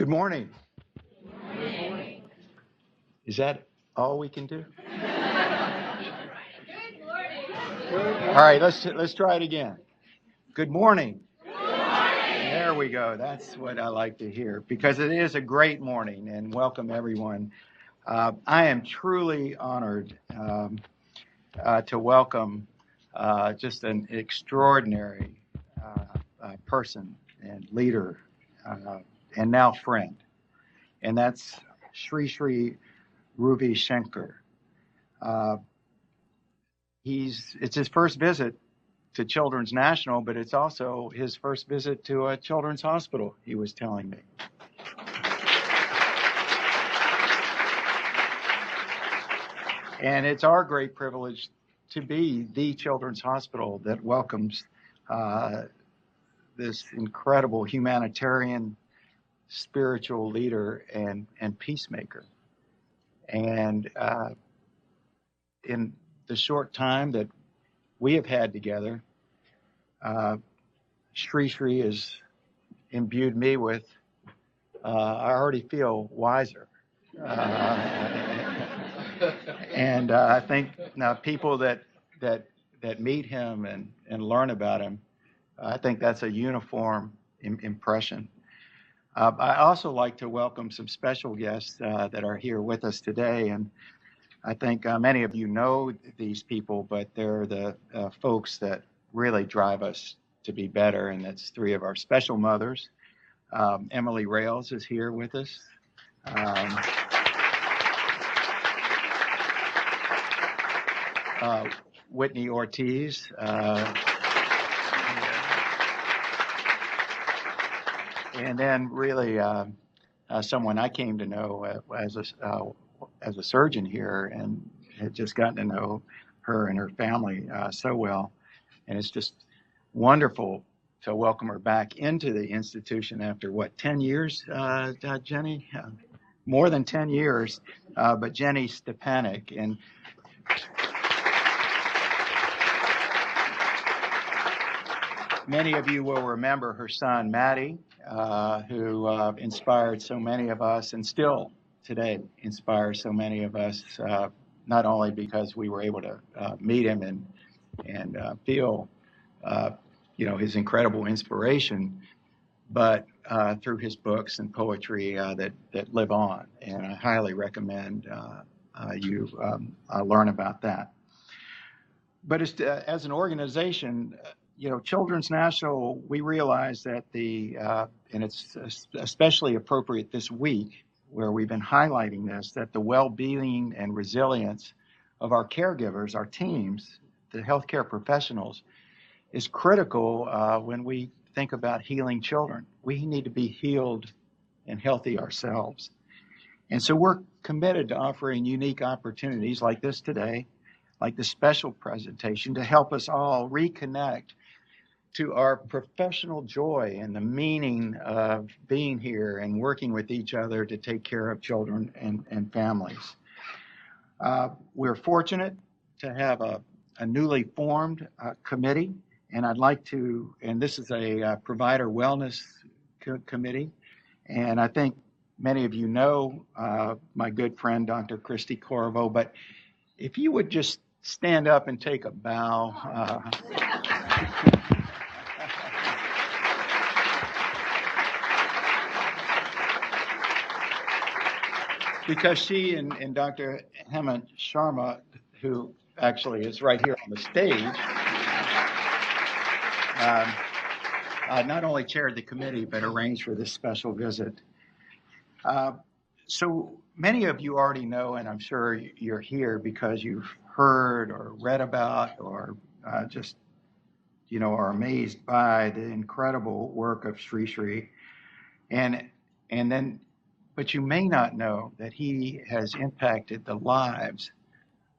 Good morning. Good morning. Is that all we can do? Good morning. All right, let's try it again. Good morning. Good morning. There we go. That's what I like to hear because it is a great morning, and welcome everyone. I am truly honored to welcome just an extraordinary person and leader and now friend, and that's Sri Ravi Shankar. It's his first visit to Children's National, but it's also his first visit to a children's hospital, he was telling me. And it's our great privilege to be the children's hospital that welcomes this incredible humanitarian, spiritual leader and peacemaker. And in the short time that we have had together, Sri has imbued me with, I already feel wiser. And I think now people that meet him and learn about him, I think that's a uniform impression. I also like to welcome some special guests that are here with us today. And I think many of you know these people, but they're the folks that really drive us to be better. And that's three of our special mothers. Emily Rails is here with us. Whitney Ortiz. And then really someone I came to know as a surgeon here and had just gotten to know her and her family so well. And it's just wonderful to welcome her back into the institution after, 10 years, Jenny? More than 10 years, but Jenny Stepanek. And many of you will remember her son, Maddie, who inspired so many of us and still today inspires so many of us, not only because we were able to meet him and feel his incredible inspiration, but through his books and poetry that live on. And I highly recommend you learn about that. But as an organization, Children's National, we realize that and it's especially appropriate this week where we've been highlighting this, that the well-being and resilience of our caregivers, our teams, the healthcare professionals, is critical when we think about healing children. We need to be healed and healthy ourselves. And so we're committed to offering unique opportunities like this today, like the special presentation, to help us all reconnect to our professional joy and the meaning of being here and working with each other to take care of children and families. We're fortunate to have a newly formed committee, and I'd like to, and this is a provider wellness committee, and I think many of you know my good friend, Dr. Christy Corvo, but if you would just stand up and take a bow. Because she and Dr. Hemant Sharma, who actually is right here on the stage, not only chaired the committee, but arranged for this special visit. So many of you already know, and I'm sure you're here because you've heard or read about or just, are amazed by the incredible work of Sri. But you may not know that he has impacted the lives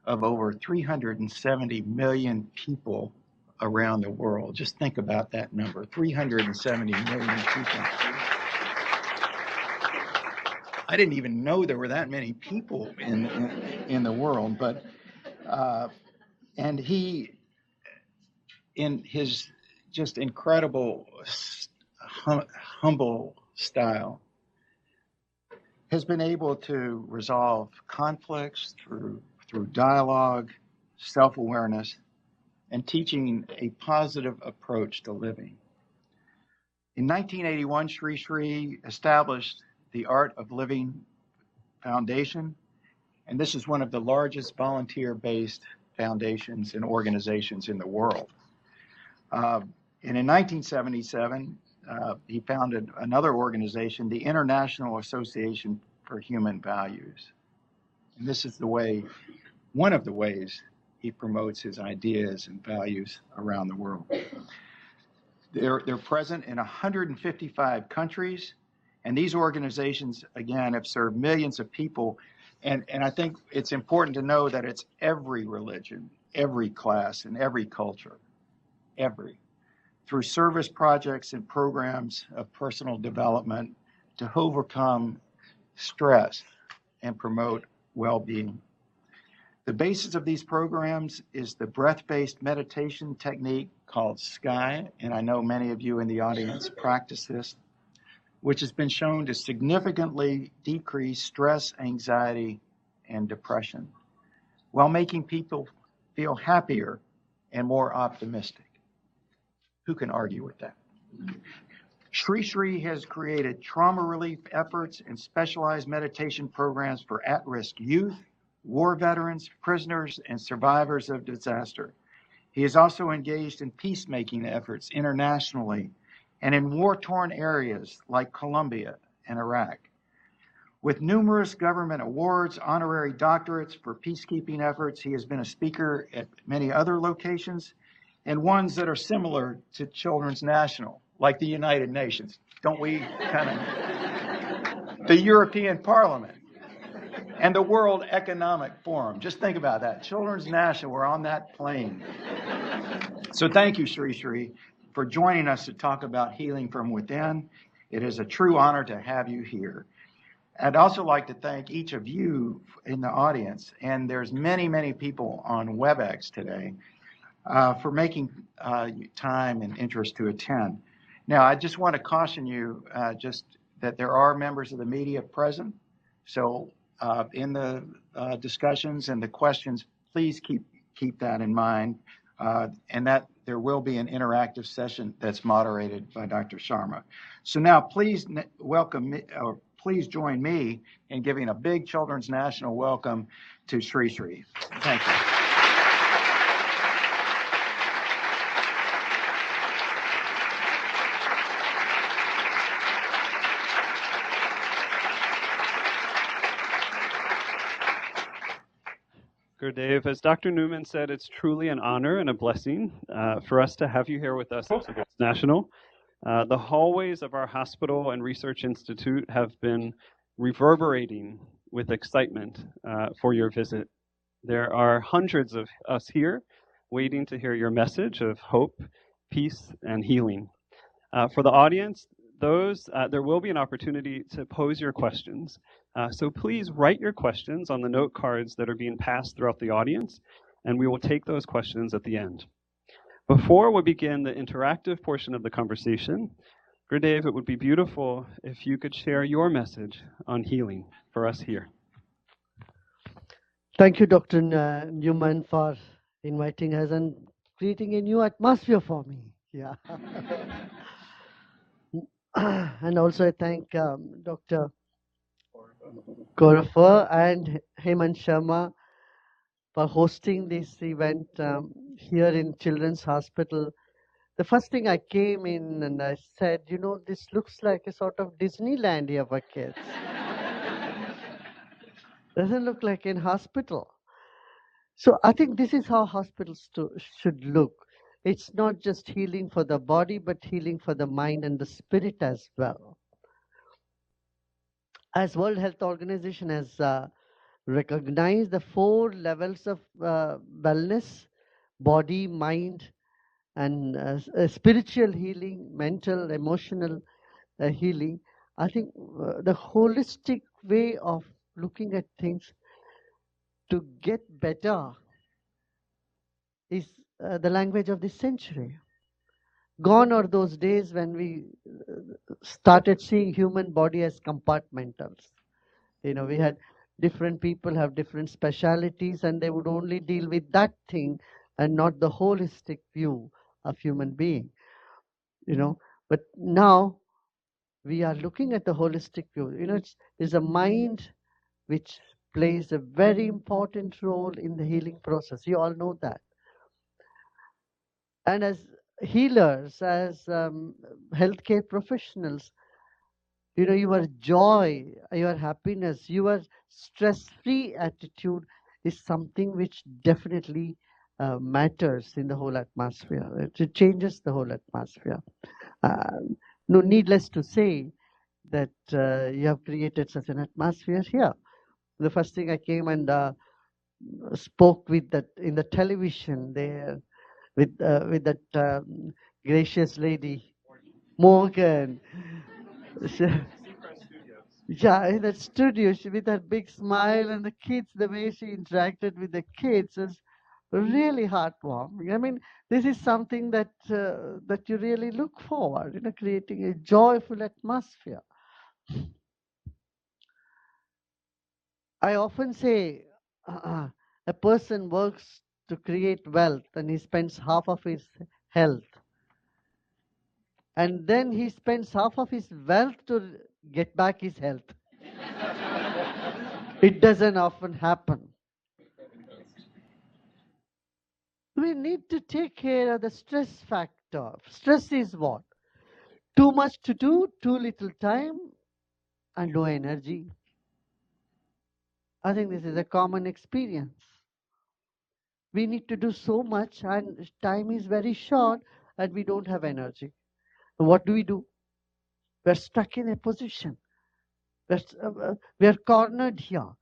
of over 370 million people around the world. Just think about that number, 370 million people. I didn't even know there were that many people in the world, but and he, in his just incredible, humble style, has been able to resolve conflicts through dialogue, self-awareness, and teaching a positive approach to living. In 1981, Sri Sri established the Art of Living Foundation, and this is one of the largest volunteer-based foundations and organizations in the world. And in 1977, he founded another organization, the International Association for Human Values. And this is one of the ways he promotes his ideas and values around the world. They're present in 155 countries, and these organizations, again, have served millions of people. And I think it's important to know that it's every religion, every class, and every culture, through service projects and programs of personal development to overcome stress and promote well-being. The basis of these programs is the breath-based meditation technique called Sky, and I know many of you in the audience practice this, which has been shown to significantly decrease stress, anxiety, and depression, while making people feel happier and more optimistic. Who can argue with that? Sri Sri has created trauma relief efforts and specialized meditation programs for at-risk youth, war veterans, prisoners, and survivors of disaster. He is also engaged in peacemaking efforts internationally and in war-torn areas like Colombia and Iraq. With numerous government awards, honorary doctorates for peacekeeping efforts, he has been a speaker at many other locations and ones that are similar to Children's National, like the United Nations. Don't we kind of... the European Parliament and the World Economic Forum. Just think about that. Children's National, we're on that plane. So thank you, Sri Sri, for joining us to talk about healing from within. It is a true honor to have you here. I'd also like to thank each of you in the audience, and there's many, many people on WebEx today, for making time and interest to attend. Now, I just want to caution you just that there are members of the media present. So in the discussions and the questions, please keep that in mind, and that there will be an interactive session that's moderated by Dr. Sharma. So now please please join me in giving a big Children's National welcome to Sri Sri. Thank you. Dave, as Dr. Newman said, it's truly an honor and a blessing for us to have you here with us at Children's National. The hallways of our hospital and research institute have been reverberating with excitement for your visit. There are hundreds of us here waiting to hear your message of hope, peace, and healing. For the audience, there will be an opportunity to pose your questions. So please write your questions on the note cards that are being passed throughout the audience, and we will take those questions at the end. Before we begin the interactive portion of the conversation, Gurudev, it would be beautiful if you could share your message on healing for us here. Thank you, Dr. Newman, for inviting us and creating a new atmosphere for me. Yeah. And also I thank Dr. Gaurav and Hemant Sharma for hosting this event here in Children's Hospital. The first thing I came in and I said, you know, this looks like a sort of Disneyland here for kids. Doesn't look like in hospital. So I think this is how hospitals should look. It's not just healing for the body, but healing for the mind and the spirit as well. As World Health Organization has recognized the 4 levels of wellness, body, mind, and spiritual healing, mental, emotional healing. I think the holistic way of looking at things to get better is the language of this century. Gone are those days when we started seeing human body as compartmentals. We had different people have different specialities, and they would only deal with that thing and not the holistic view of human being. But now we are looking at the holistic view. It's a mind which plays a very important role in the healing process. You all know that. And as healers, as healthcare professionals, your joy, your happiness, your stress-free attitude is something which definitely matters in the whole atmosphere. It changes the whole atmosphere. Uh, no, needless to say that you have created such an atmosphere here. The first thing I came and spoke with that in the television there with that gracious lady, Morgan. Yeah, in that studio, with that big smile and the kids, the way she interacted with the kids is really heartwarming. I mean, this is something that you really look forward, creating a joyful atmosphere. I often say a person works to create wealth and he spends half of his health, and then he spends half of his wealth to get back his health. It doesn't often happen. We need to take care of the stress factor. Stress is what? Too much to do, too little time, and no energy. I think this is a common experience. We need to do so much, and time is very short, and we don't have energy. What do? We're stuck in a position. We're cornered here.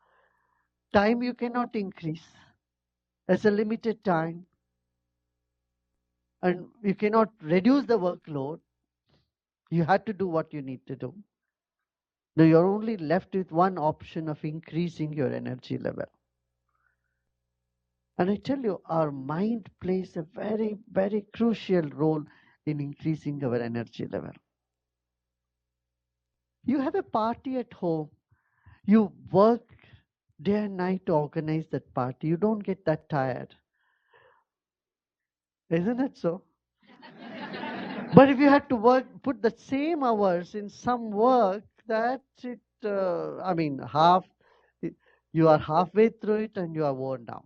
Time you cannot increase. There's a limited time, and you cannot reduce the workload. You have to do what you need to do. Now you're only left with one option of increasing your energy level. And I tell you, our mind plays a very, very crucial role in increasing our energy level. You have a party at home. You work day and night to organize that party. You don't get that tired. Isn't it so? But if you had to put the same hours in some work, you are halfway through it and you are worn out.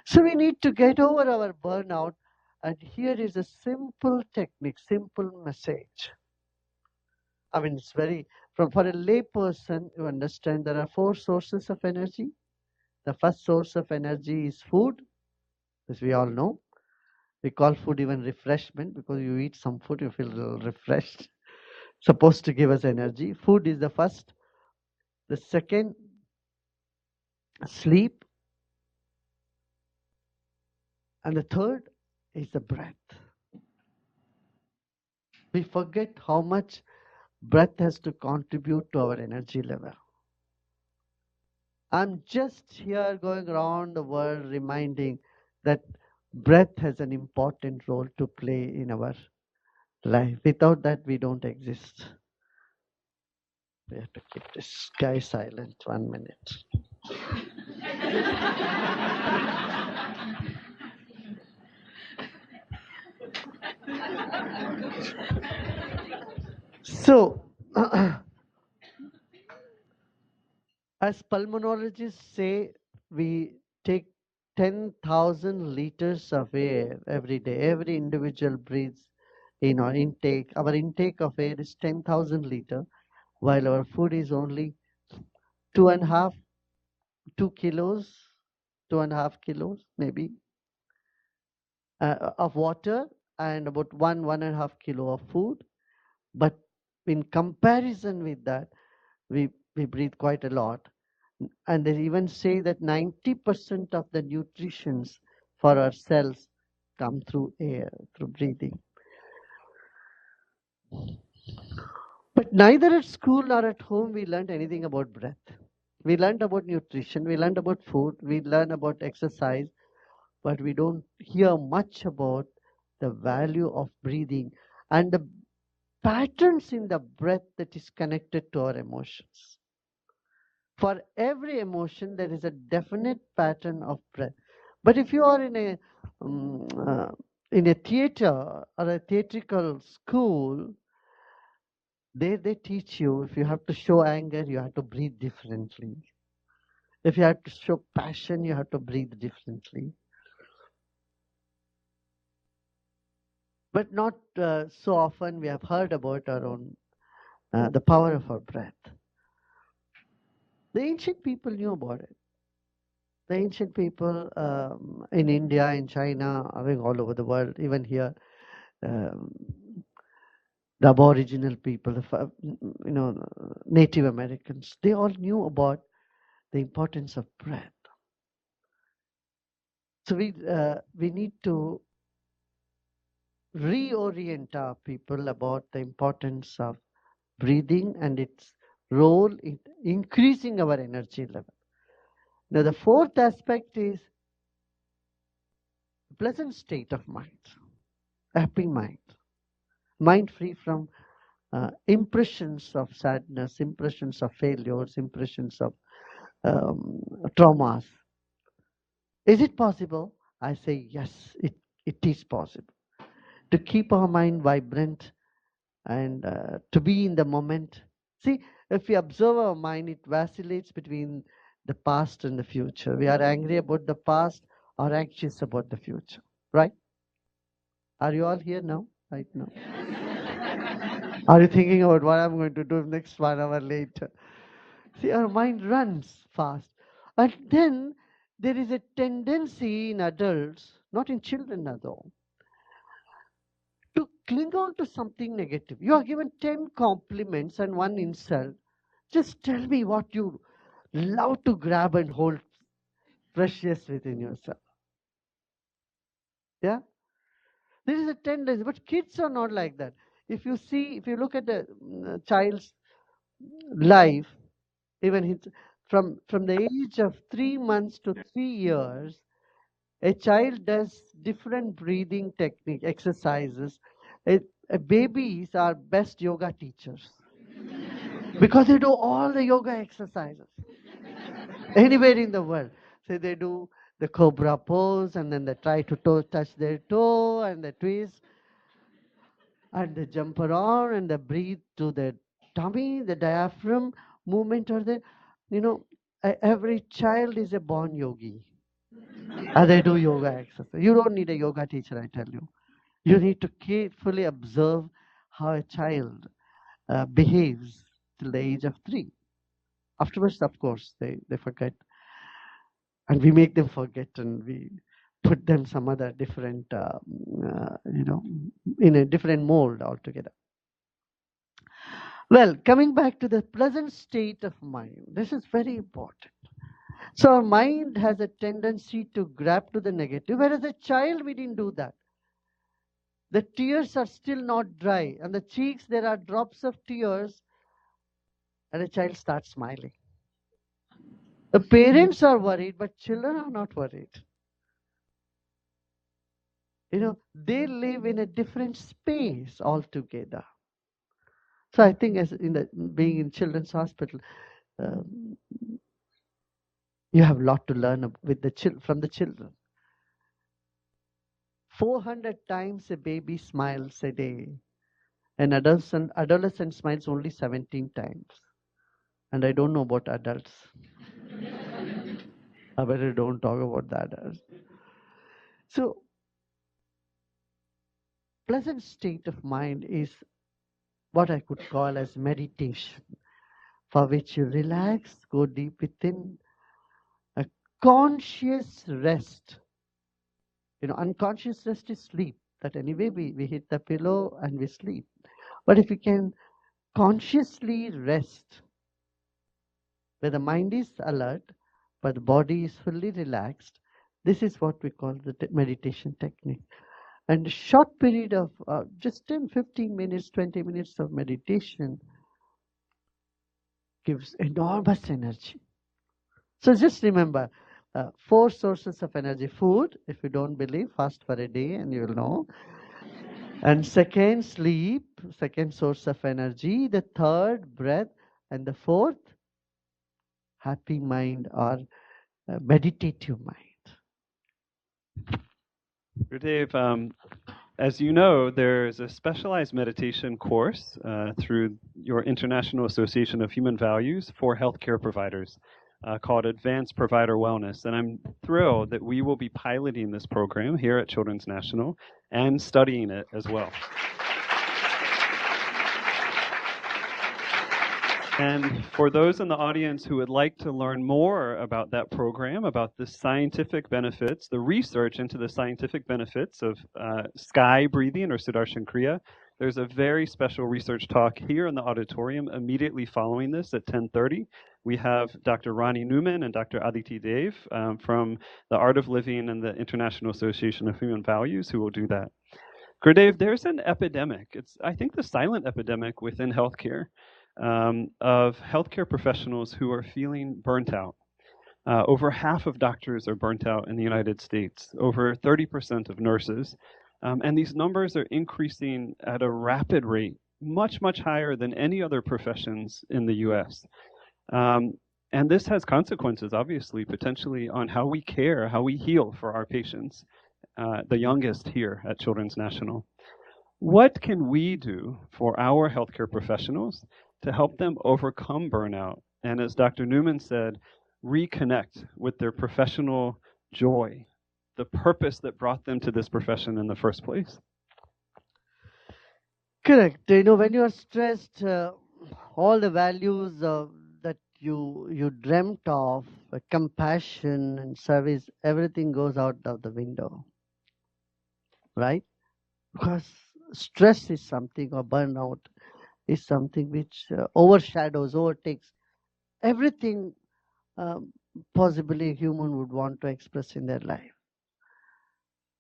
So we need to get over our burnout. And here is a simple technique, simple message. I mean, it's for a lay person, you understand there are 4 sources of energy. The first source of energy is food, as we all know. We call food even refreshment because you eat some food, you feel a little refreshed. Supposed to give us energy. Food is the first. The second, sleep. And the third is the breath. We forget how much breath has to contribute to our energy level. I'm just here going around the world reminding that breath has an important role to play in our life. Without that, we don't exist. We have to keep this guy silent 1 minute. So, as pulmonologists say, we take 10,000 liters of air every day. Every individual breathes in our intake. Our intake of air is 10,000 liters, while our food is only 2 kilos, 2.5 kilos maybe, of water, and about 1.5 kilo of food. But in comparison with that, we breathe quite a lot. And they even say that 90% of the nutritions for our cells come through air, through breathing. But neither at school nor at home we learned anything about breath. We learned about nutrition, we learned about food, we learned about exercise, but we don't hear much about the value of breathing and the patterns in the breath that is connected to our emotions. For every emotion, there is a definite pattern of breath. But if you are um, uh, in a theater or a theatrical school, there they teach you if you have to show anger, you have to breathe differently. If you have to show passion, you have to breathe differently. But not so often we have heard about our own, the power of our breath. The ancient people knew about it. The ancient people in India, in China, I mean all over the world, even here, um, the Aboriginal people, Native Americans, they all knew about the importance of breath. So we need to reorient our people about the importance of breathing and its role in increasing our energy level. Now, the fourth aspect is pleasant state of mind, happy mind free from impressions of sadness, impressions of failures, impressions of traumas. Is it possible? I say yes, it is possible. To keep our mind vibrant and to be in the moment. See, if we observe our mind, it vacillates between the past and the future. We are angry about the past or anxious about the future, right? Are you all here now? Right now? Are you thinking about what I'm going to do next 1 hour later? See, our mind runs fast. And then there is a tendency in adults, not in children at all, to cling on to something negative. You are given 10 compliments and one insult. Just tell me what you love to grab and hold precious within yourself. Yeah? There is a tendency, but kids are not like that. If you look at a child's life, even from the age of 3 months to 3 years, a child does different breathing technique exercises. Babies are best yoga teachers because they do all the yoga exercises anywhere in the world. So they do the cobra pose, and then they try to touch their toe, and they twist, and they jump around, and they breathe to the tummy, the diaphragm movement, or the, every child is a born yogi. And they do yoga exercise. You don't need a yoga teacher, I tell you. You need to carefully observe how a child behaves till the age of 3. Afterwards, of course, they forget. And we make them forget, and we put them some other different, in a different mold altogether. Well, coming back to the pleasant state of mind, this is very important. So our mind has a tendency to grab to the negative, whereas a child, we didn't do that. The tears are still not dry, and the cheeks, there are drops of tears, and a child starts smiling. The parents are worried, but children are not worried. They live in a different space altogether. So I think, as being in children's hospital, um, you have a lot to learn with from the children. 400 times a baby smiles a day. An adolescent smiles only 17 times. And I don't know about adults. I better don't talk about that. So, pleasant state of mind is what I could call as meditation, for which you relax, go deep within, a conscious rest. Unconscious rest is sleep. That anyway, we hit the pillow and we sleep. But if you can consciously rest, where the mind is alert, but the body is fully relaxed, this is what we call the meditation technique. And a short period of just 10, 15 minutes, 20 minutes of meditation gives enormous energy. So just remember, 4 sources of energy. Food, if you don't believe, fast for a day and you will know. And second, sleep, second source of energy. The third, breath. And the fourth, happy mind or meditative mind. Dave, as you know, there's a specialized meditation course through your International Association of Human Values for healthcare providers called Advanced Provider Wellness. And I'm thrilled that we will be piloting this program here at Children's National and studying it as well. And for those in the audience who would like to learn more about that program, about the scientific benefits, the research into the scientific benefits of sky breathing or Sudarshan Kriya, there's a very special research talk here in the auditorium immediately following this at 10:30. We have Dr. Ronnie Newman and Dr. Aditi Dev from the Art of Living and the International Association of Human Values who will do that. Gurudev, there's an epidemic. It's, I think, the silent epidemic within healthcare of healthcare professionals who are feeling burnt out. Over half of doctors are burnt out in the United States, over 30% of nurses. And these numbers are increasing at a rapid rate, much, much higher than any other professions in the US. And this has consequences, obviously, potentially on how we care, how we heal for our patients, the youngest here at Children's National. What can we do for our healthcare professionals to help them overcome burnout? And as Dr. Newman said, reconnect with their professional joy, the purpose that brought them to this profession in the first place. Correct. When you are stressed, all the values that you dreamt of, compassion and service, everything goes out of the window, right? Because stress is something, or burnout is something which overshadows, overtakes everything possibly a human would want to express in their life.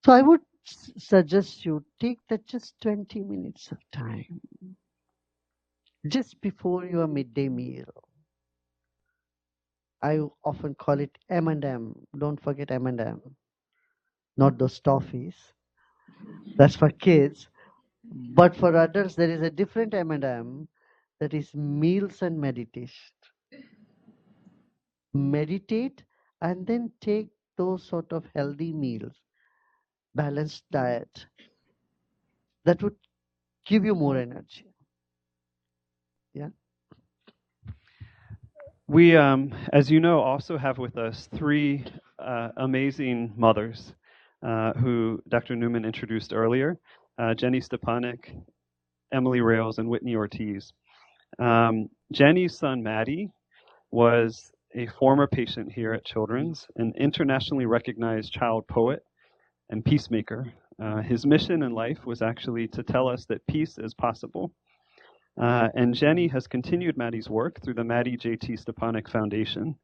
So I would suggest you take that just 20 minutes of time, just before your midday meal. I often call it M&M. Don't forget M&M, not those toffees. That's for kids. But for adults, there is a different M&M, that is meals and meditation. Meditate and then take those sort of healthy meals, balanced diet, that would give you more energy. Yeah. We, as you know, also have with us three amazing mothers who Dr. Newman introduced earlier, Jenny Stepanek, Emily Rails, and Whitney Ortiz. Jenny's son, Maddie, was a former patient here at Children's, an internationally recognized child poet and peacemaker. His mission in life was actually to tell us that peace is possible. And Jenny has continued Maddie's work through the Maddie J.T. Stepanek Foundation.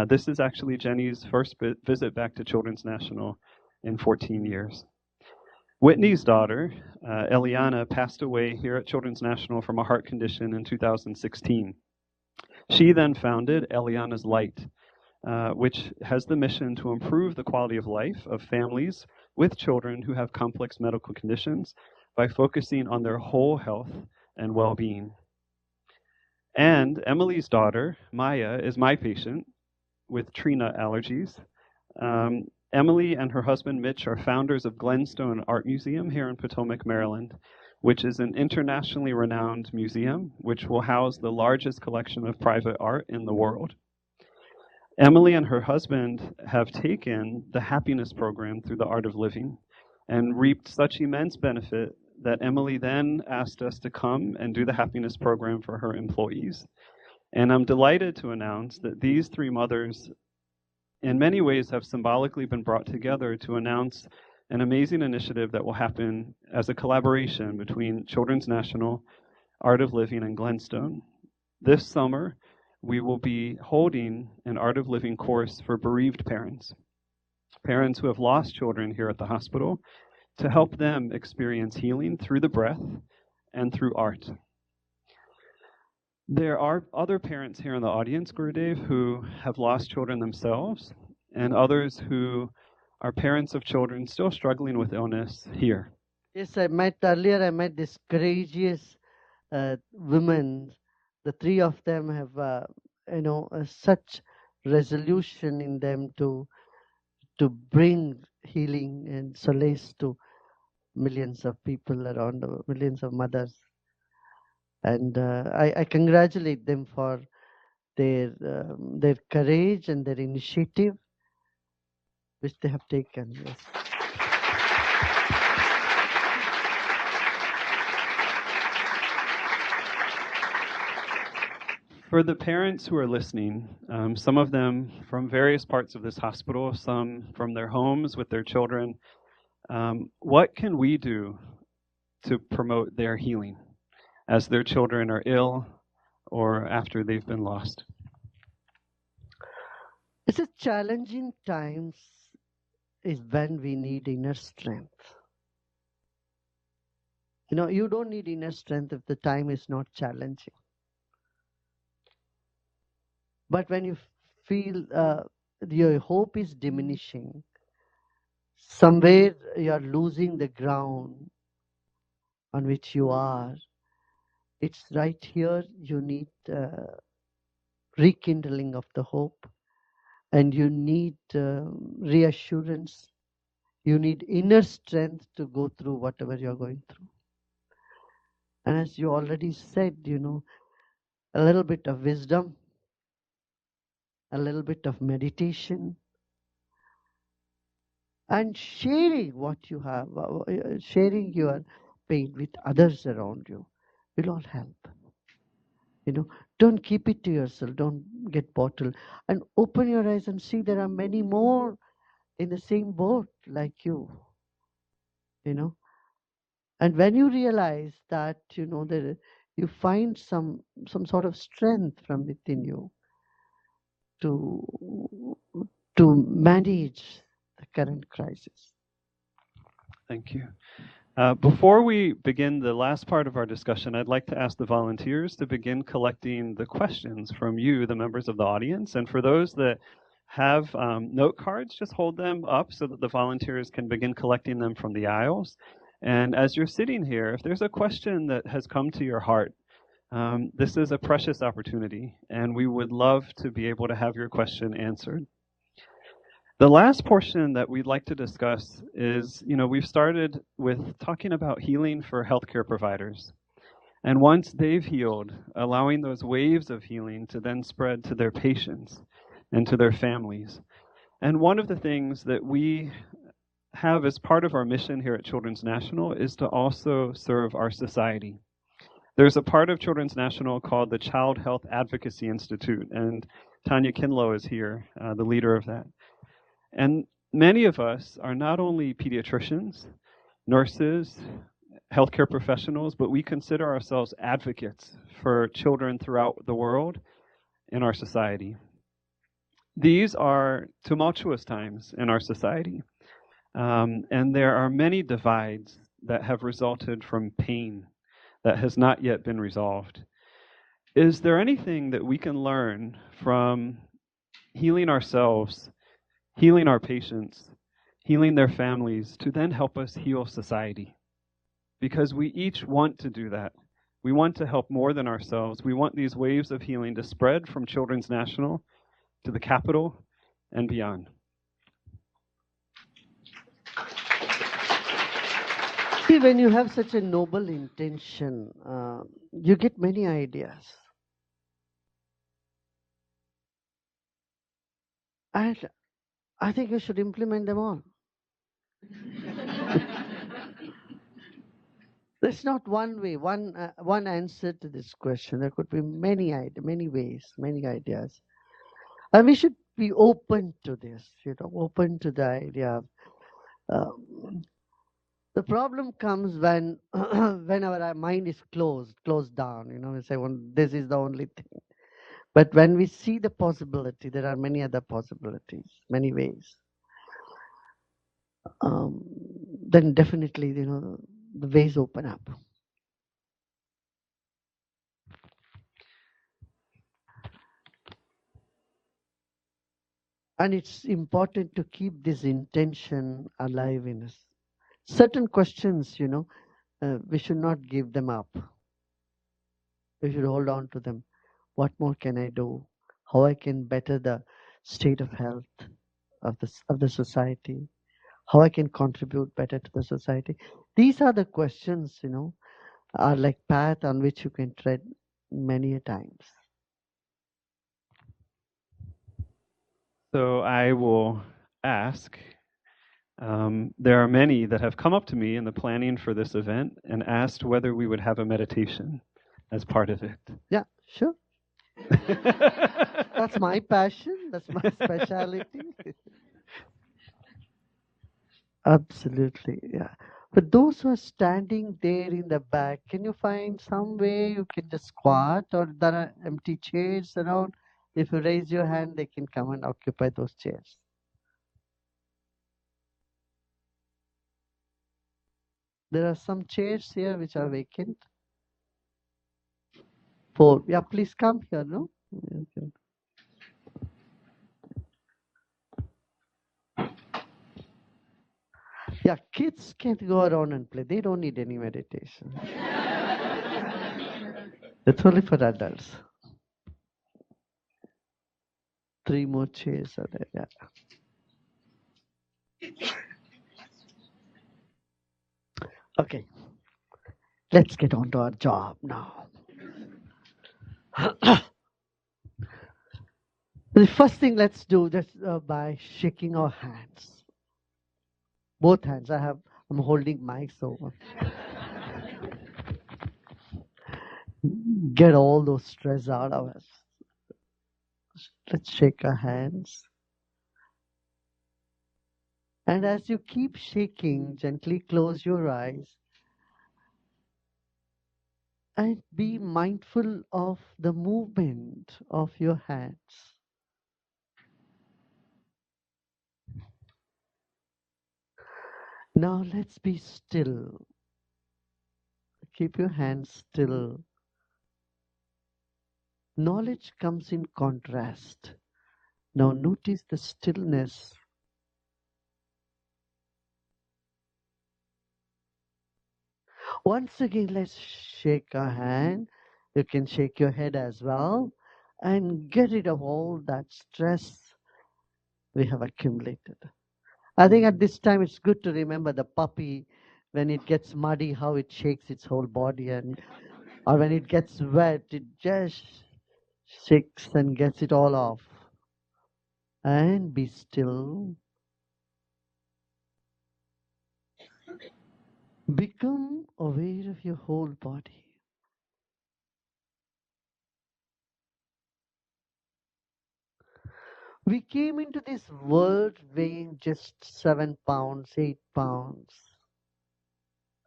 This is actually Jenny's first visit back to Children's National in 14 years. Whitney's daughter, Eliana, passed away here at Children's National from a heart condition in 2016. She then founded Eliana's Light, which has the mission to improve the quality of life of families with children who have complex medical conditions by focusing on their whole health and well-being. And Emily's daughter, Maya, is my patient with tree nut allergies. Emily and her husband, Mitch, are founders of Glenstone Art Museum here in Potomac, Maryland, which is an internationally renowned museum which will house the largest collection of private art in the world. Emily and her husband have taken the happiness program through the Art of Living and reaped such immense benefit that Emily then asked us to come and do the happiness program for her employees. And I'm delighted to announce that these three mothers, in many ways, have symbolically been brought together to announce an amazing initiative that will happen as a collaboration between Children's National, Art of Living, and Glenstone. This summer, we will be holding an Art of Living course for bereaved parents, parents who have lost children here at the hospital, to help them experience healing through the breath and through art. There are other parents here in the audience, Gurudev, who have lost children themselves, and others who are parents of children still struggling with illness here. Yes, I met this courageous women. The three of them have, such resolution in them to bring healing and solace to millions of people around, millions of mothers. And I congratulate them for their courage and their initiative which they have taken. Yes. For the parents who are listening, some of them from various parts of this hospital, some from their homes with their children, what can we do to promote their healing as their children are ill or after they've been lost? It's a challenging times is when we need inner strength. You know, you don't need inner strength if the time is not challenging. But when you feel your hope is diminishing, somewhere you are losing the ground on which you are, it's right here you need rekindling of the hope, and you need reassurance. You need inner strength to go through whatever you're going through. And as you already said, you know, a little bit of wisdom, a little bit of meditation, and sharing what you have, sharing your pain with others around you will all help. You know, don't keep it to yourself. Don't get bottled. And open your eyes and see there are many more in the same boat like you. You know, and when you realize that, you know, that you find some sort of strength from within you to manage the current crisis. Thank you. Before we begin the last part of our discussion, I'd like to ask the volunteers to begin collecting the questions from you, the members of the audience. And for those that have note cards, just hold them up so that the volunteers can begin collecting them from the aisles. And as you're sitting here, if there's a question that has come to your heart, this is a precious opportunity, and we would love to be able to have your question answered. The last portion that we'd like to discuss is, you know, we've started with talking about healing for healthcare providers. And once they've healed, allowing those waves of healing to then spread to their patients and to their families. And one of the things that we have as part of our mission here at Children's National is to also serve our society. There's a part of Children's National called the Child Health Advocacy Institute, and Tanya Kinlow is here, the leader of that. And many of us are not only pediatricians, nurses, healthcare professionals, but we consider ourselves advocates for children throughout the world in our society. These are tumultuous times in our society, and there are many divides that have resulted from pain that has not yet been resolved. Is there anything that we can learn from healing ourselves, healing our patients, healing their families, to then help us heal society? Because we each want to do that. We want to help more than ourselves. We want these waves of healing to spread from Children's National to the Capitol and beyond. See, when you have such a noble intention, you get many ideas. And I think you should implement them all. There's not one way, one answer to this question. There could be many ways, many ideas. And we should be open to this, you know, open to the idea of the problem comes when when our mind is closed down, you know, we say, well, this is the only thing. But when we see the possibility, there are many other possibilities, many ways. Then definitely, you know, the ways open up. And it's important to keep this intention alive in us. Certain questions, you know, we should not give them up. We should hold on to them. What more can I do? How I can better the state of health of the society, how I can contribute better to the society. These are the questions, are like path on which you can tread many a times. So I will ask. There are many that have come up to me in the planning for this event and asked whether we would have a meditation as part of it. Yeah, sure. That's my passion. That's my specialty. Absolutely, yeah. But those who are standing there in the back, can you find some way you can just squat, or there are empty chairs around? If you raise your hand, they can come and occupy those chairs. There are some chairs here which are vacant. 4. Yeah, please come here, no? Okay. Yeah, kids can go around and play. They don't need any meditation. It's only for adults. 3 more chairs are there. Yeah. Okay, let's get on to our job now. The first thing let's do this by shaking our hands. Both hands. I'm holding mic, so get all those stress out of us. Let's shake our hands. And as you keep shaking, gently close your eyes and be mindful of the movement of your hands. Now let's be still. Keep your hands still. Knowledge comes in contrast. Now notice the stillness. Once again, let's shake our hand. You can shake your head as well and get rid of all that stress we have accumulated. I think at this time it's good to remember the puppy when it gets muddy, how it shakes its whole body, or when it gets wet, it just shakes and gets it all off. And be still. Become aware of your whole body. We came into this world weighing just 7 pounds, 8 pounds.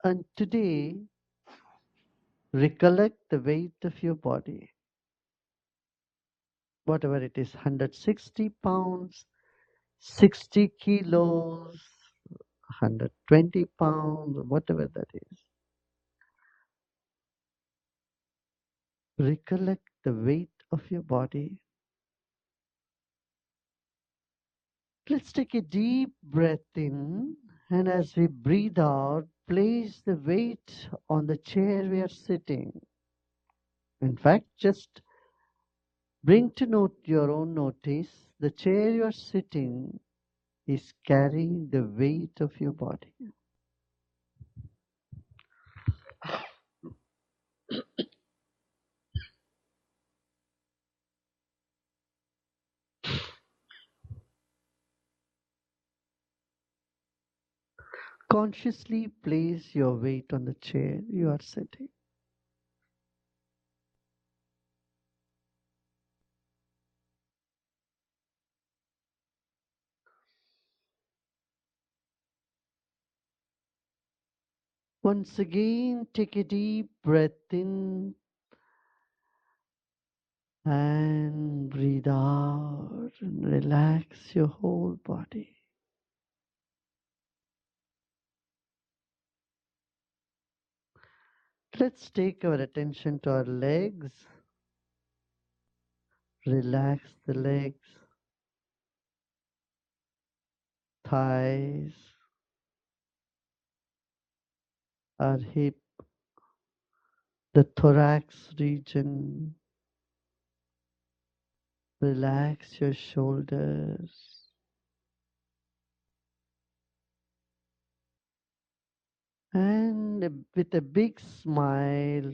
And today, recollect the weight of your body. Whatever it is, 160 pounds, 60 kilos, 120 pounds, whatever that is. Recollect the weight of your body. Let's take a deep breath in, and as we breathe out, place the weight on the chair we are sitting. In fact, just bring to note your own notice, the chair you are sitting is carrying the weight of your body. Consciously place your weight on the chair you are sitting. Once again, take a deep breath in and breathe out and relax your whole body. Let's take our attention to our legs. Relax the legs, thighs, our hip, the thorax region, Relax your shoulders. And with a big smile,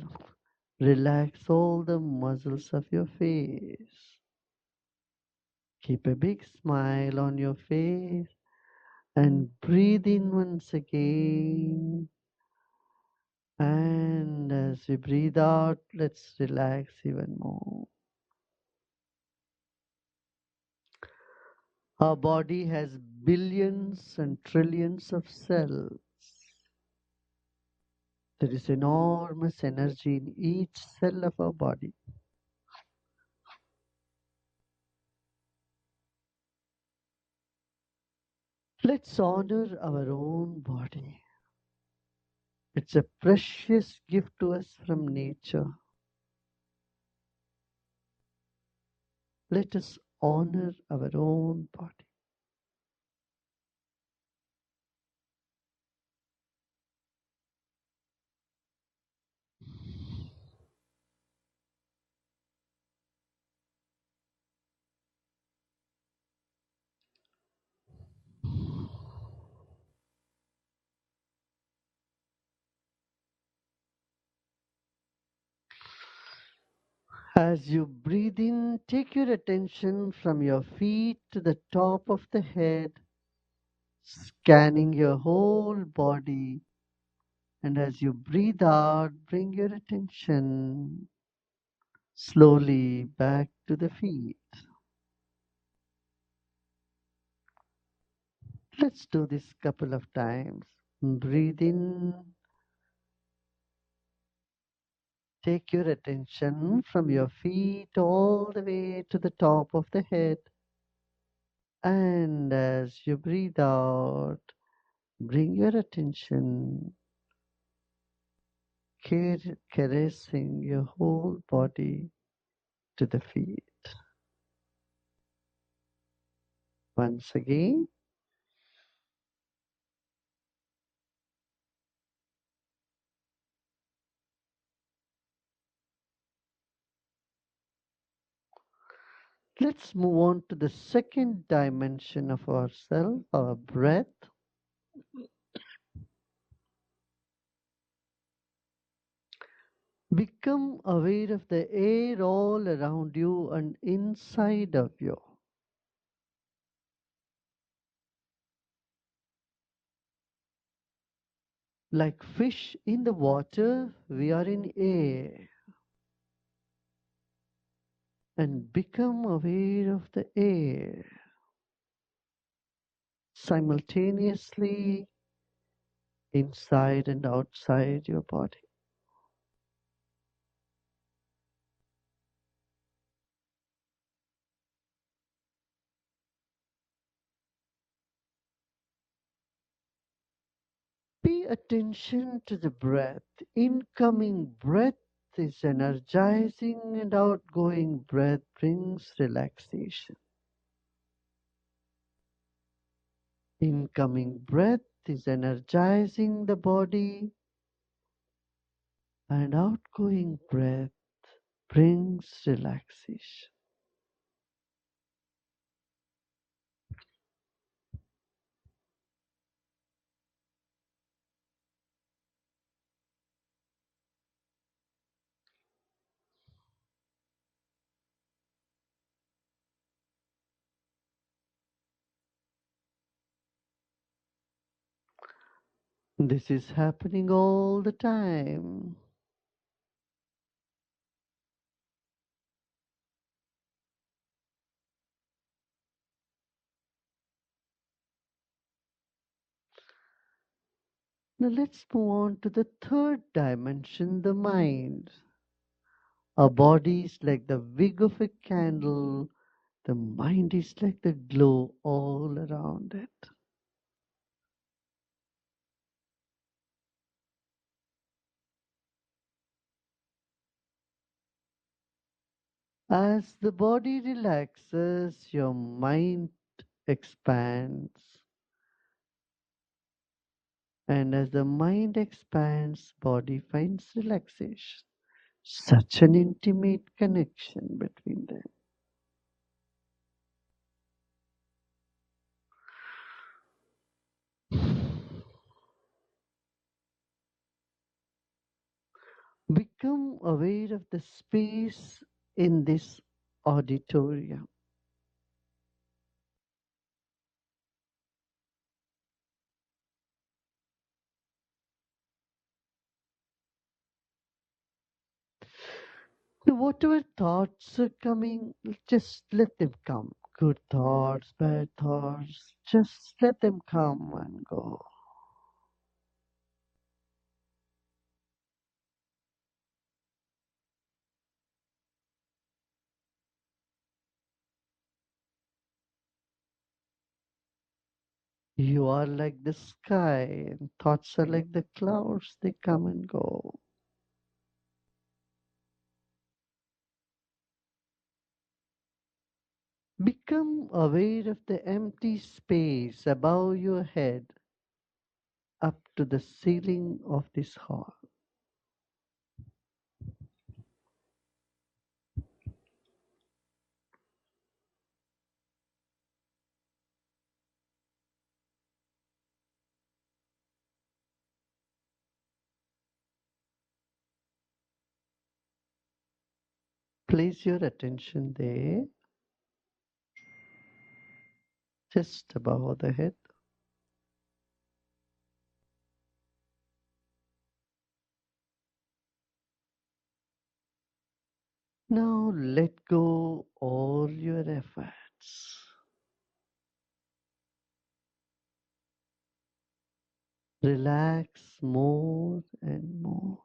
relax all the muscles of your face. Keep a big smile on your face and breathe in once again. And as we breathe out, let's relax even more. Our body has billions and trillions of cells. There is enormous energy in each cell of our body. Let's honor our own body. It's a precious gift to us from nature. Let us honor our own body. As you breathe in, take your attention from your feet to the top of the head, scanning your whole body. And as you breathe out, bring your attention slowly back to the feet. Let's do this couple of times. Breathe in. Take your attention from your feet all the way to the top of the head. And as you breathe out, bring your attention, caressing your whole body to the feet. Once again, let's move on to the second dimension of ourself, our breath. Become aware of the air all around you and inside of you. Like fish in the water, we are in air. And become aware of the air. Simultaneously, inside and outside your body. Pay attention to the breath. Incoming breath is energizing and outgoing breath brings relaxation. Incoming breath is energizing the body and outgoing breath brings relaxation. This is happening all the time. Now let's move on to the third dimension, the mind. Our body is like the wick of a candle. The mind is like the glow all around it. As the body relaxes, your mind expands. And as the mind expands, body finds relaxation. Such an intimate connection between them. Become aware of the space in this auditorium. Whatever thoughts are coming, just let them come. Good thoughts, bad thoughts, just let them come and go. You are like the sky, and thoughts are like the clouds, they come and go. Become aware of the empty space above your head up to the ceiling of this hall. Place your attention there, just above the head. Now let go all your efforts. Relax more and more.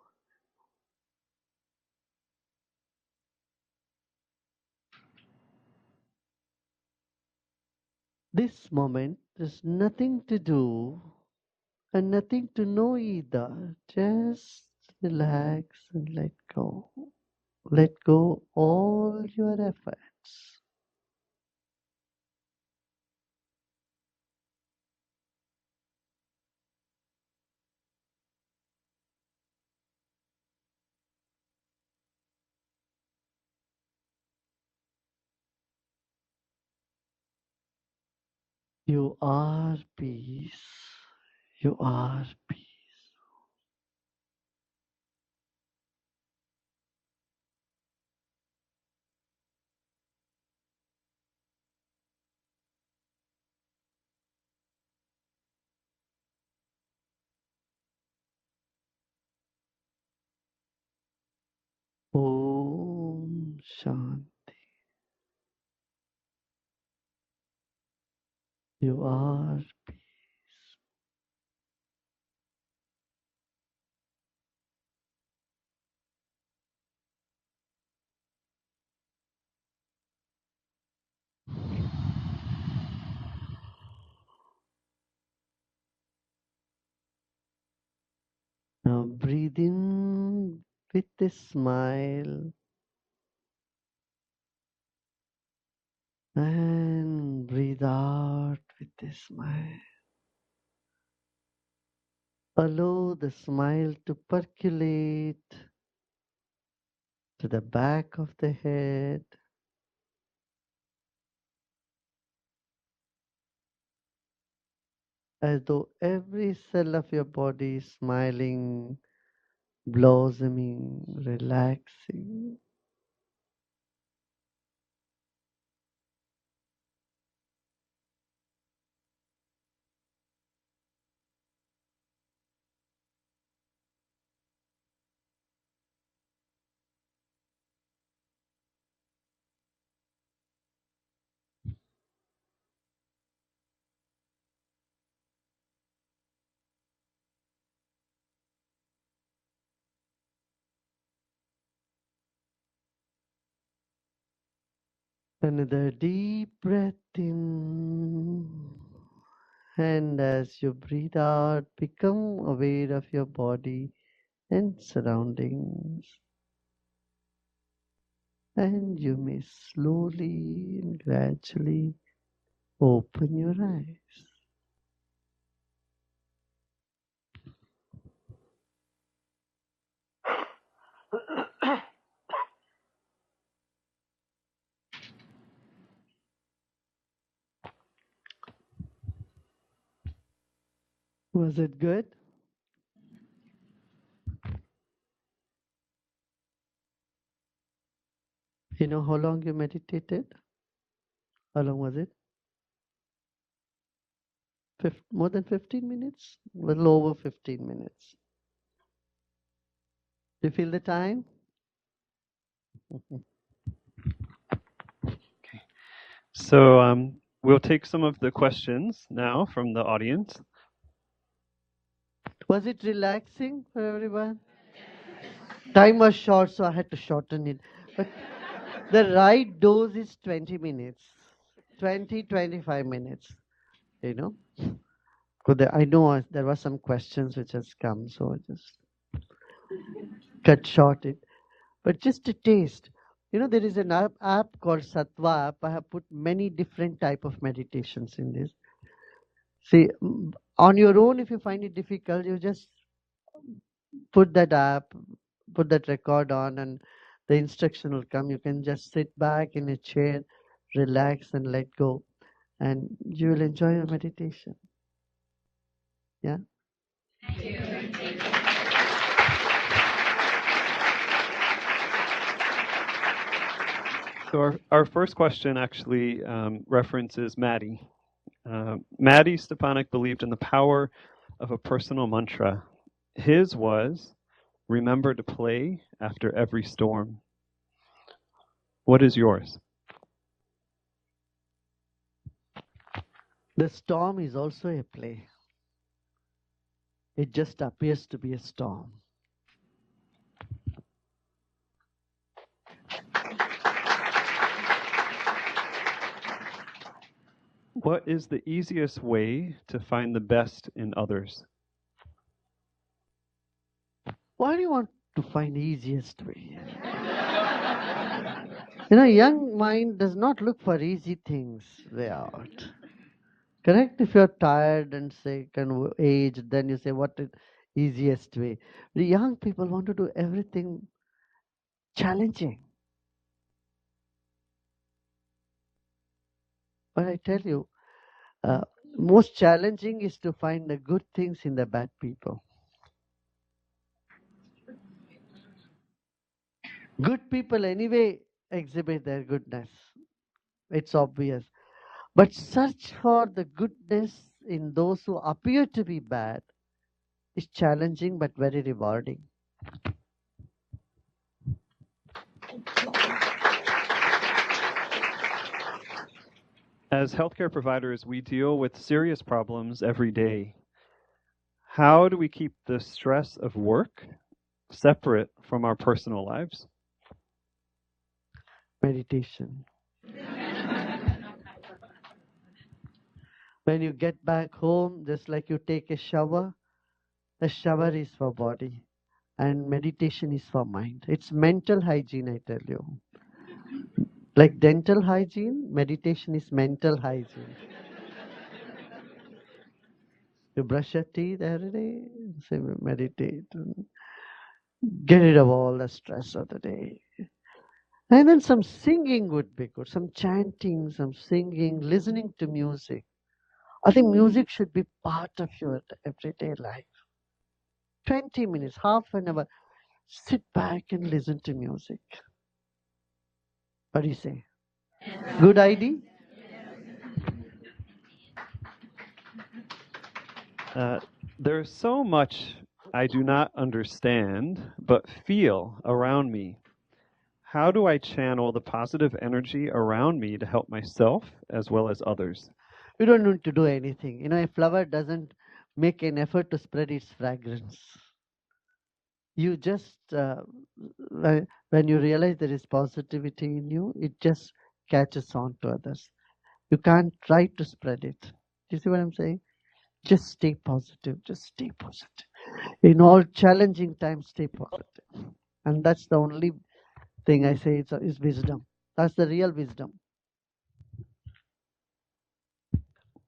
This moment there's nothing to do and nothing to know either. Just relax and let go. Let go all your efforts. You are peace. You are peace. Om Shanti. You are peace. Now breathe in with a smile and breathe out with a smile. Allow the smile to percolate to the back of the head, as though every cell of your body is smiling, blossoming, relaxing. Another deep breath in. And as you breathe out, become aware of your body and surroundings. And you may slowly and gradually open your eyes. Was it good? know how long you meditated? How long was it? More than 15 minutes? A little over 15 minutes. Do you feel the time? So we'll take some of the questions now from the audience. Was it relaxing for everyone? Time was short, so I had to shorten it. But the right dose is 20 minutes. 25 minutes, you know. I know there were some questions which has come, so I just cut short it. But just a taste. There is an app called Sattva app. I have put many different type of meditations in this. See, on your own, if you find it difficult, you just put that app, put that record on, and the instruction will come. You can just sit back in a chair, relax, and let go, and you will enjoy your meditation. Yeah. So our first question actually references Maddie. Maddie Stepanek believed in the power of a personal mantra. His was, remember to play after every storm. What is yours? The storm is also a play. It just appears to be a storm. What is the easiest way to find the best in others? Why do you want to find the easiest way? Young mind does not look for easy things way out. Correct? If you're tired and sick and aged, then you say, what is easiest way? The young people want to do everything challenging. But I tell you, most challenging is to find the good things in the bad people. Good people anyway exhibit their goodness. It's obvious. But search for the goodness in those who appear to be bad is challenging but very rewarding. As healthcare providers, we deal with serious problems every day. How do we keep the stress of work separate from our personal lives? Meditation. When you get back home, just like you take a shower, the shower is for body and meditation is for mind. It's mental hygiene, I tell you. Like dental hygiene, meditation is mental hygiene. You brush your teeth every day, say meditate, and get rid of all the stress of the day. And then some singing would be good, some chanting, some singing, listening to music. I think music should be part of your everyday life. 20 minutes, half an hour, sit back and listen to music. What do you say? Good idea? There's so much I do not understand, but feel around me. How do I channel the positive energy around me to help myself as well as others? You don't need to do anything. A flower doesn't make an effort to spread its fragrance. You just, when you realize there is positivity in you, it just catches on to others. You can't try to spread it. Do you see what I'm saying? Just stay positive. Just stay positive. In all challenging times, stay positive. And that's the only thing I say is wisdom. That's the real wisdom.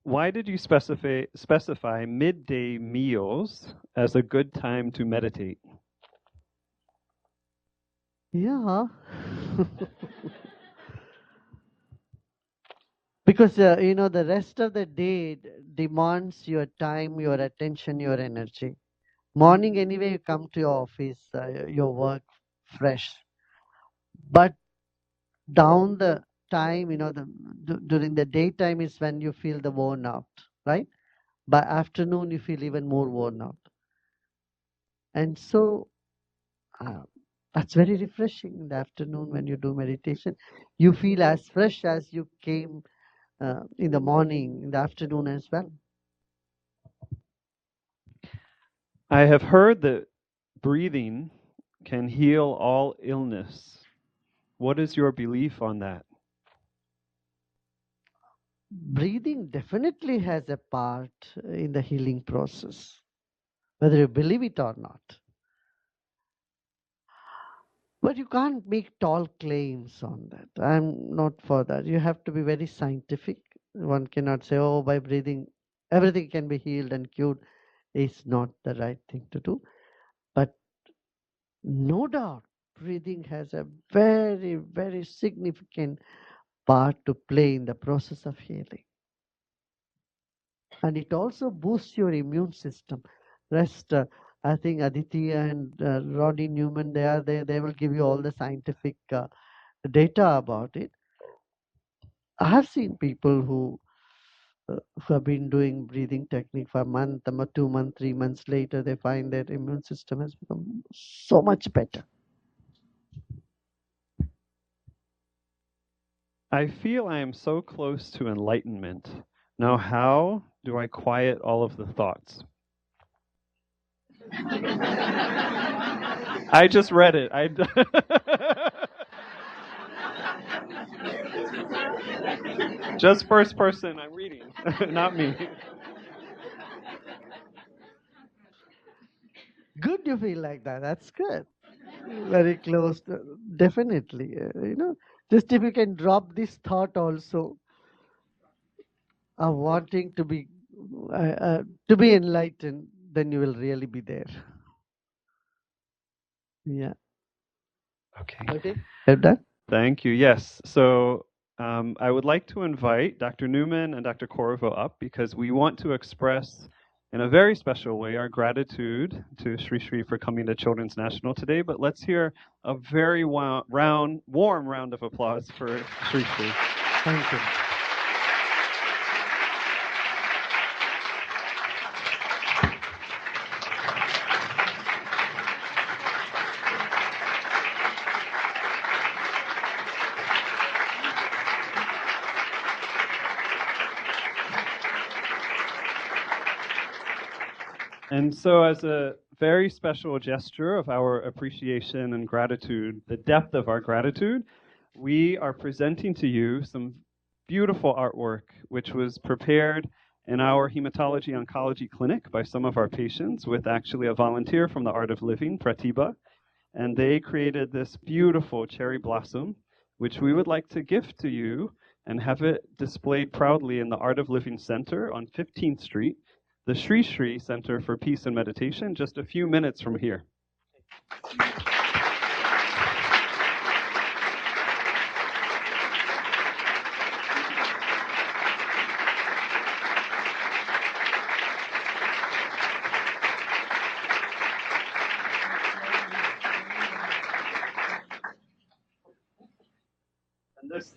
Why did you specify midday meals as a good time to meditate? Yeah. Because, the rest of the day demands your time, your attention, your energy. Morning, anyway, you come to your office, your work fresh. But down the time, during the daytime is when you feel the worn out, right? By afternoon, you feel even more worn out. And so that's very refreshing in the afternoon when you do meditation. You feel as fresh as you came in the morning, in the afternoon as well. I have heard that breathing can heal all illness. What is your belief on that? Breathing definitely has a part in the healing process, whether you believe it or not. But you can't make tall claims on that. I'm not for that. You have to be very scientific. One cannot say, oh, by breathing, everything can be healed and cured. It's not the right thing to do. But no doubt, breathing has a very, very significant part to play in the process of healing. And it also boosts your immune system. Rest, I think Aditya and Roddy Newman, they are there. They will give you all the scientific data about it. I have seen people who have been doing breathing technique for a month, 2 months, 3 months later, they find their immune system has become so much better. I feel I am so close to enlightenment. Now, how do I quiet all of the thoughts? I just read it. Just first person, I'm reading, not me. Good you feel like that. That's good. Very close. Definitely. Just if you can drop this thought also of wanting to be enlightened, then you will really be there. Yeah. Okay. Have that? Thank you. Yes. So I would like to invite Dr. Newman and Dr. Corvo up because we want to express in a very special way our gratitude to Sri Sri for coming to Children's National today. But let's hear a very warm round of applause for Sri Sri. Thank you. And so, as a very special gesture of our appreciation and gratitude, the depth of our gratitude, we are presenting to you some beautiful artwork which was prepared in our hematology oncology clinic by some of our patients with actually a volunteer from the Art of Living, Pratibha. And they created this beautiful cherry blossom, which we would like to gift to you and have it displayed proudly in the Art of Living Center on 15th Street, the Sri Sri Center for Peace and Meditation, just a few minutes from here. And this,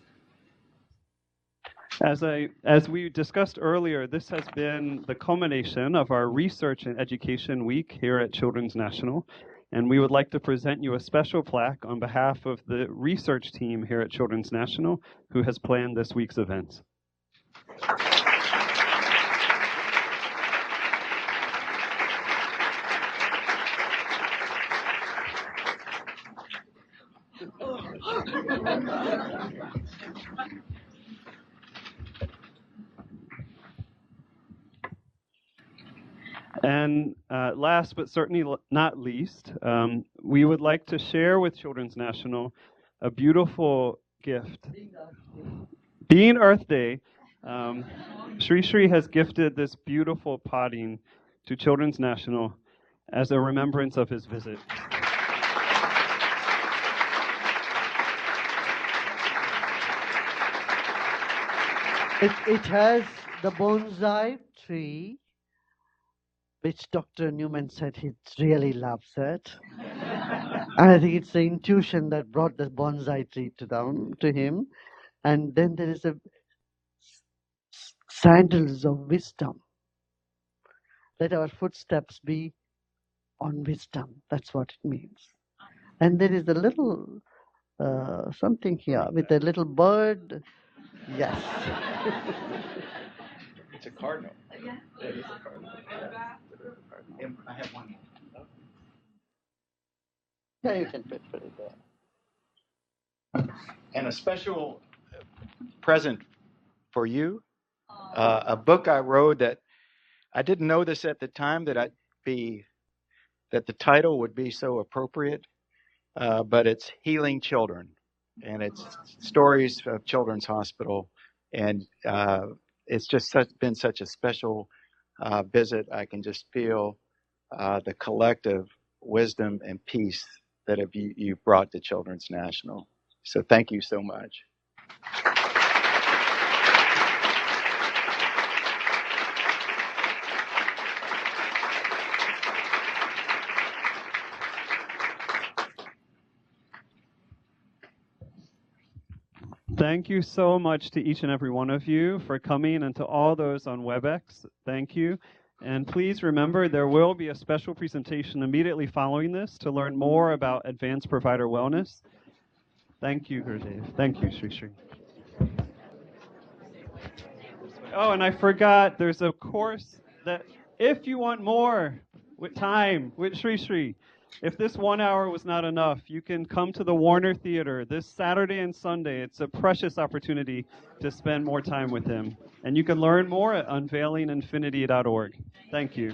as we discussed earlier, this has been the culmination of our Research and Education Week here at Children's National. And we would like to present you a special plaque on behalf of the research team here at Children's National who has planned this week's events. And last but certainly not least, we would like to share with Children's National a beautiful gift. Being Earth Day, Sri Sri has gifted this beautiful potting to Children's National as a remembrance of his visit. It has the bonsai tree, which Dr. Newman said he really loves it. And I think it's the intuition that brought the bonsai tree to him. And then there is a sandals of wisdom. Let our footsteps be on wisdom. That's what it means. And there is a little something here with a little bird. Yes. It's a cardinal. Yeah. It is a cardinal. Yeah. I have one. Yeah, you can put it there. And a special present for you, a book I wrote that I didn't know this at the time that the title would be so appropriate, but it's Healing Children, and it's stories of Children's Hospital, and it's just been such a special visit. I can just feel the collective wisdom and peace that you've brought to Children's National. So thank you so much. Thank you so much to each and every one of you for coming, and to all those on WebEx. Thank you. And please remember, there will be a special presentation immediately following this to learn more about advanced provider wellness. Thank you, Gurdev. Thank you, Sri Sri. Oh, and I forgot, there's a course that if you want more with time with Sri Sri, if this 1 hour was not enough, you can come to the Warner Theater this Saturday and Sunday. It's a precious opportunity to spend more time with him. And you can learn more at unveilinginfinity.org. Thank you.